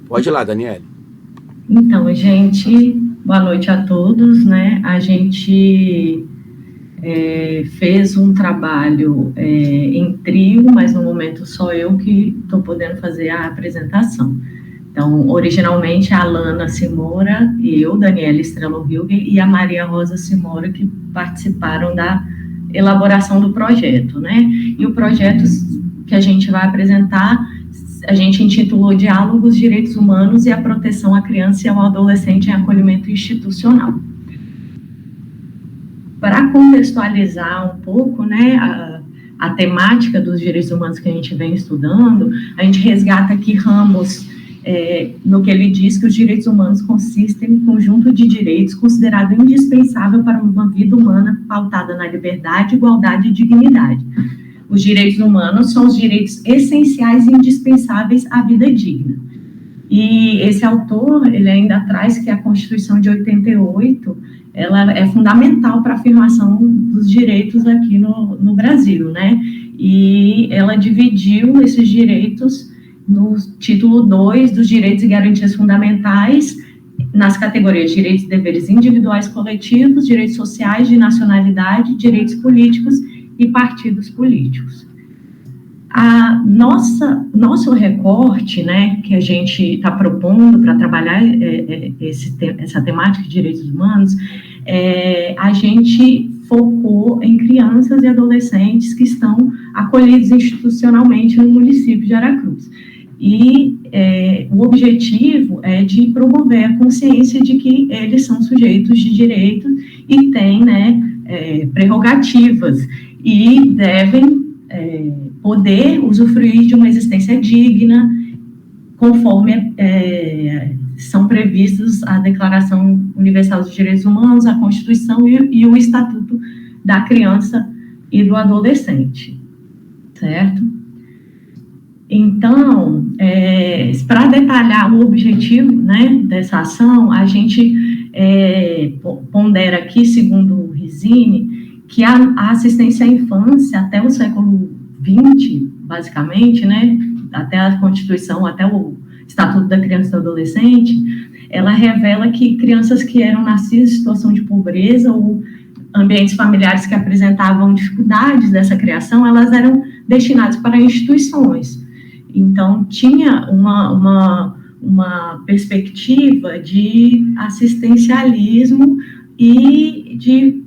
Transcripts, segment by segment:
Pode ir lá, Daniele. Então, gente, boa noite a todos, né? A gente fez um trabalho em trio, mas no momento só eu que estou podendo fazer a apresentação. Então, originalmente, a Alana Simora e eu, Daniela Estrela Hilger, e a Maria Rosa Simora, que participaram da elaboração do projeto, né? E o projeto que a gente vai apresentar, a gente intitulou Diálogos, Direitos Humanos e a Proteção à Criança e ao Adolescente em Acolhimento Institucional. Para contextualizar um pouco, né, a temática dos direitos humanos que a gente vem estudando, a gente resgata aqui Ramos, no que ele diz que os direitos humanos consistem em um conjunto de direitos considerado indispensável para uma vida humana pautada na liberdade, igualdade e dignidade. Os direitos humanos são os direitos essenciais e indispensáveis à vida digna. E esse autor, ele ainda traz que a Constituição de 88, ela é fundamental para a afirmação dos direitos aqui no Brasil, né? E ela dividiu esses direitos no título 2 dos direitos e garantias fundamentais, nas categorias de direitos e deveres individuais coletivos, direitos sociais, de nacionalidade, direitos políticos e partidos políticos. Nosso recorte, né, que a gente está propondo para trabalhar essa temática de direitos humanos, a gente focou em crianças e adolescentes que estão acolhidos institucionalmente no município de Aracruz. E o objetivo é de promover a consciência de que eles são sujeitos de direitos e têm, né, prerrogativas e devem poder usufruir de uma existência digna, conforme são previstos a Declaração Universal dos Direitos Humanos, a Constituição e o Estatuto da Criança e do Adolescente, certo? Então, para detalhar o objetivo, né, dessa ação, a gente pondera aqui, segundo o Rizzini, que a assistência à infância até o século XX, basicamente, né, até a Constituição, até o Estatuto da Criança e do Adolescente, ela revela que crianças que eram nascidas em situação de pobreza ou ambientes familiares que apresentavam dificuldades dessa criação, elas eram destinadas para instituições. Então, tinha uma perspectiva de assistencialismo e de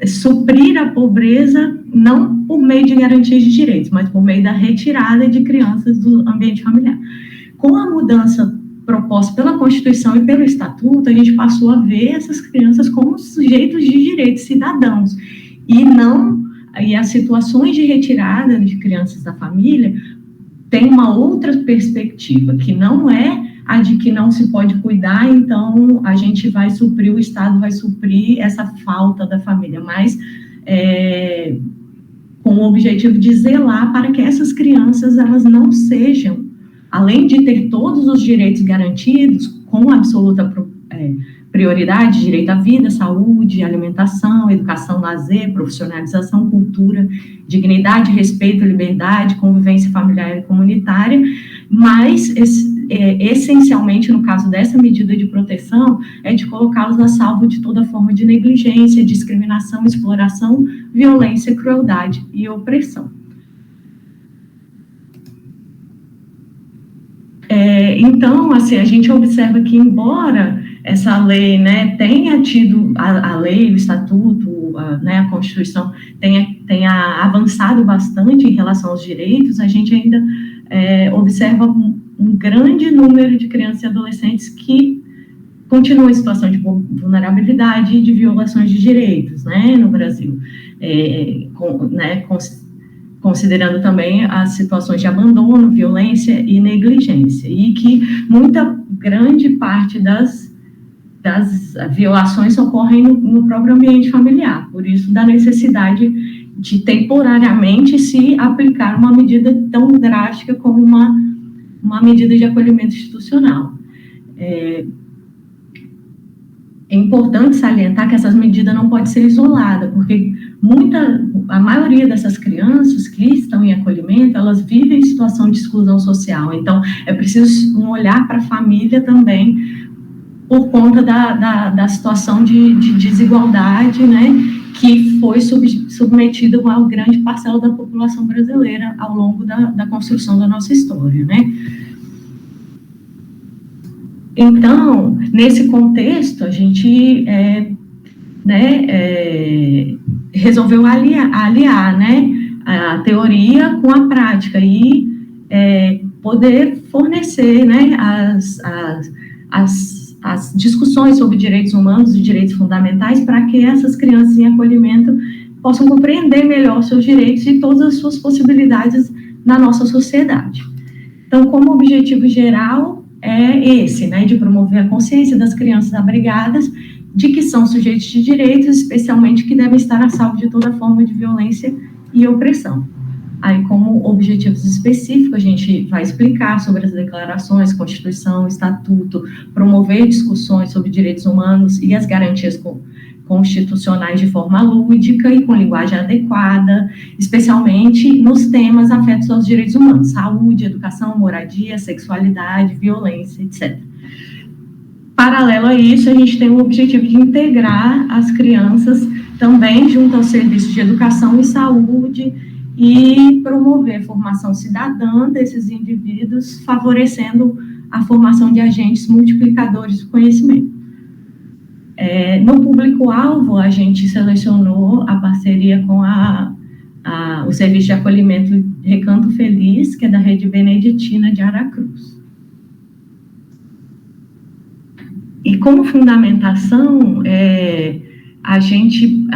suprir a pobreza, não por meio de garantias de direitos, mas por meio da retirada de crianças do ambiente familiar. Com a mudança proposta pela Constituição e pelo Estatuto, a gente passou a ver essas crianças como sujeitos de direitos, cidadãos, e as situações de retirada de crianças da família têm uma outra perspectiva, que não é a de que não se pode cuidar, então a gente vai suprir, o Estado vai suprir essa falta da família, mas com o objetivo de zelar para que essas crianças, elas não sejam, além de ter todos os direitos garantidos, com absoluta prioridade, direito à vida, saúde, alimentação, educação, lazer, profissionalização, cultura, dignidade, respeito, liberdade, convivência familiar e comunitária, mas essencialmente, no caso dessa medida de proteção, é de colocá-los a salvo de toda forma de negligência, discriminação, exploração, violência, crueldade e opressão. Então, assim, a gente observa que, embora essa lei, né, tenha tido, a lei, o Estatuto, a Constituição, tenha avançado bastante em relação aos direitos, a gente ainda observa um grande número de crianças e adolescentes que continuam em situação de vulnerabilidade e de violações de direitos, né, no Brasil, considerando também as situações de abandono, violência e negligência, e que grande parte das violações ocorrem no próprio ambiente familiar, por isso da necessidade de temporariamente se aplicar uma medida tão drástica como uma medida de acolhimento institucional. é importante salientar que essas medidas não podem ser isoladas, porque a maioria dessas crianças que estão em acolhimento, elas vivem em situação de exclusão social. Então, é preciso um olhar para a família também, por conta da situação de desigualdade, né, que foi submetida a uma grande parcela da população brasileira ao longo da construção da nossa história, né. Então, nesse contexto, a gente resolveu aliar, né, a teoria com a prática e poder fornecer, né, as discussões sobre direitos humanos e direitos fundamentais para que essas crianças em acolhimento possam compreender melhor seus direitos e todas as suas possibilidades na nossa sociedade. Então, como objetivo geral, é esse, né, de promover a consciência das crianças abrigadas de que são sujeitos de direitos, especialmente que devem estar a salvo de toda forma de violência e opressão. Aí, como objetivos específicos, a gente vai explicar sobre as declarações, Constituição, Estatuto, promover discussões sobre direitos humanos e as garantias constitucionais de forma lúdica e com linguagem adequada, especialmente nos temas afetos aos direitos humanos, saúde, educação, moradia, sexualidade, violência, etc. Paralelo a isso, a gente tem o objetivo de integrar as crianças também junto aos serviços de educação e saúde e promover a formação cidadã desses indivíduos, favorecendo a formação de agentes multiplicadores do conhecimento. No público-alvo, a gente selecionou a parceria com o Serviço de Acolhimento Recanto Feliz, que é da Rede Beneditina de Aracruz. E como fundamentação, a gente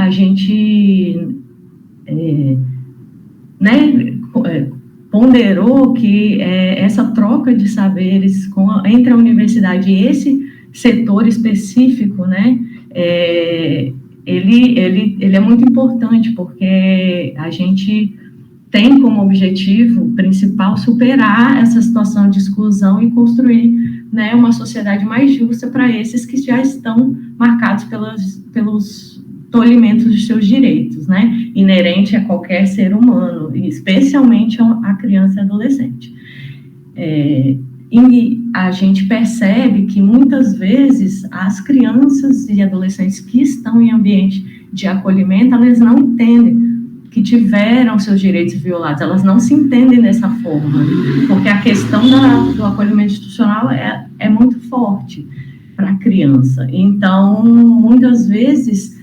ponderou que essa troca de saberes entre a universidade e esse setor específico, né, ele é muito importante, porque a gente tem como objetivo principal superar essa situação de exclusão e construir, né, uma sociedade mais justa para esses que já estão marcados pelos tolhimentos de seus direitos, né, inerente a qualquer ser humano, especialmente a criança e adolescente. E a gente percebe que, muitas vezes, as crianças e adolescentes que estão em ambiente de acolhimento, elas não entendem que tiveram seus direitos violados, elas não se entendem dessa forma, porque a questão do acolhimento institucional é muito forte para a criança. Então, muitas vezes,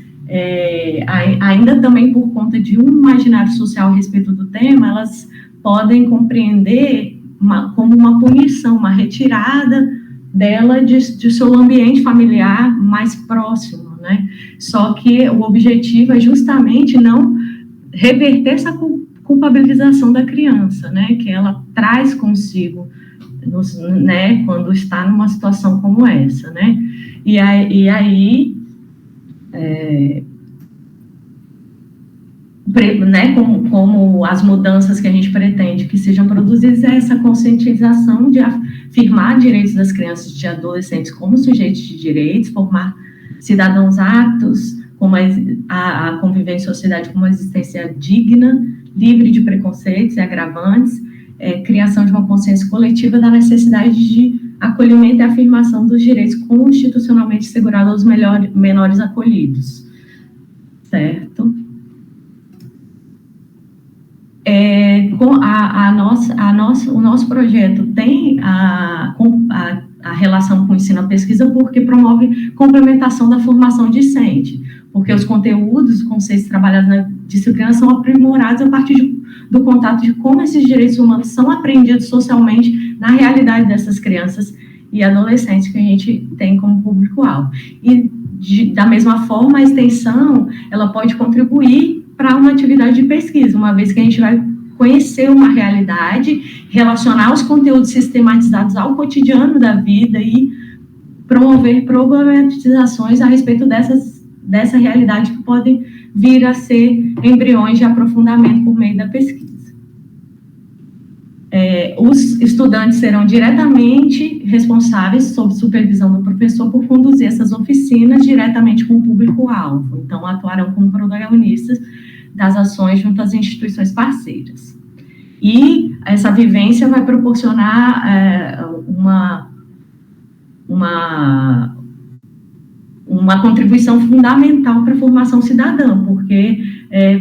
ainda também por conta de um imaginário social a respeito do tema, elas podem compreender como uma punição, uma retirada dela de seu ambiente familiar mais próximo, né? Só que o objetivo é justamente não reverter essa culpabilização da criança, né? Que ela traz consigo, né? Quando está numa situação como essa, né? E aí né, como as mudanças que a gente pretende que sejam produzidas, é essa conscientização de afirmar direitos das crianças e adolescentes como sujeitos de direitos, formar cidadãos aptos, como a conviver em sociedade com uma existência digna, livre de preconceitos e agravantes, criação de uma consciência coletiva da necessidade de acolhimento e afirmação dos direitos constitucionalmente assegurados aos menores acolhidos, certo? O nosso projeto tem a relação com o ensino à pesquisa porque promove complementação da formação discente, porque os conteúdos, os conceitos trabalhados na disciplina são aprimorados a partir do contato de como esses direitos humanos são aprendidos socialmente na realidade dessas crianças e adolescentes que a gente tem como público-alvo. E, da mesma forma, a extensão, ela pode contribuir para uma atividade de pesquisa, uma vez que a gente vai conhecer uma realidade, relacionar os conteúdos sistematizados ao cotidiano da vida e promover problematizações a respeito dessa realidade que podem vir a ser embriões de aprofundamento por meio da pesquisa. Os estudantes serão diretamente responsáveis, sob supervisão do professor, por conduzir essas oficinas diretamente com o público-alvo. Então, atuarão como protagonistas das ações junto às instituições parceiras. E essa vivência vai proporcionar uma contribuição fundamental para a formação cidadã, porque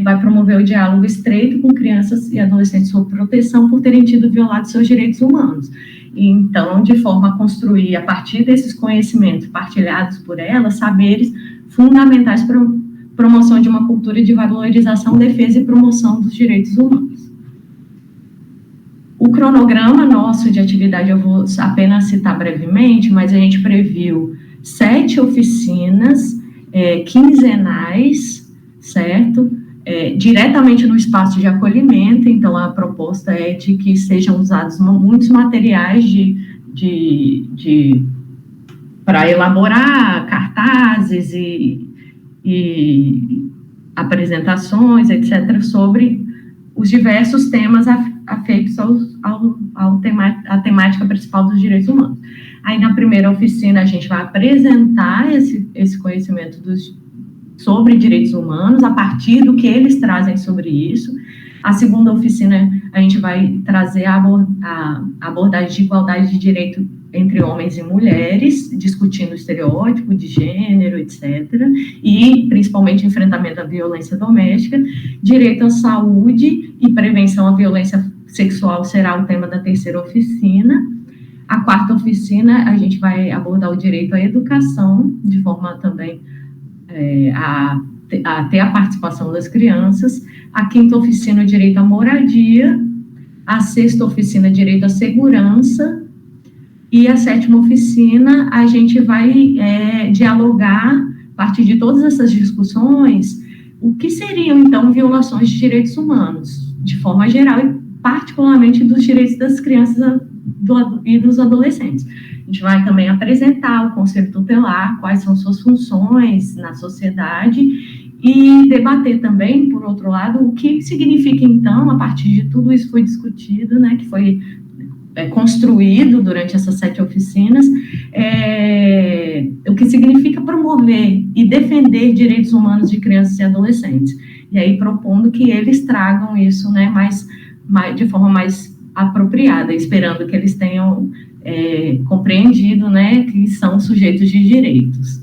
vai promover o diálogo estreito com crianças e adolescentes sob proteção por terem tido violado seus direitos humanos. E, então, de forma a construir, a partir desses conhecimentos partilhados por elas, saberes fundamentais para a promoção de uma cultura de valorização, defesa e promoção dos direitos humanos. O cronograma nosso de atividade, eu vou apenas citar brevemente, mas a gente previu 7 oficinas quinzenais, certo? Diretamente no espaço de acolhimento. Então, a proposta é de que sejam usados muitos materiais para elaborar cartazes e apresentações, etc., sobre os diversos temas afeitos à temática principal dos direitos humanos. Aí, na primeira oficina, a gente vai apresentar esse conhecimento sobre direitos humanos, a partir do que eles trazem sobre isso. A segunda oficina, a gente vai trazer a abordagem de igualdade de direito entre homens e mulheres, discutindo estereótipo de gênero, etc., e principalmente enfrentamento à violência doméstica. Direito à saúde e prevenção à violência sexual será o tema da terceira oficina. A quarta oficina, a gente vai abordar o direito à educação, de forma também a ter a participação das crianças. A quinta oficina, o direito à moradia. A sexta oficina, direito à segurança. E a sétima oficina, a gente vai dialogar, a partir de todas essas discussões, o que seriam, então, violações de direitos humanos, de forma geral, e particularmente dos direitos das crianças e dos adolescentes. A gente vai também apresentar o Conselho Tutelar, quais são suas funções na sociedade, e debater também, por outro lado, o que significa, então, a partir de tudo isso foi discutido, né, que foi construído durante essas 7 oficinas, o que significa promover e defender direitos humanos de crianças e adolescentes. E aí, propondo que eles tragam isso, né, de forma mais apropriada, esperando que eles tenham compreendido, né, que são sujeitos de direitos.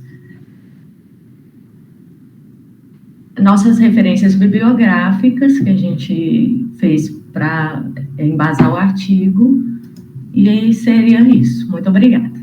Nossas referências bibliográficas, que a gente fez para embasar o artigo, e seria isso. Muito obrigada.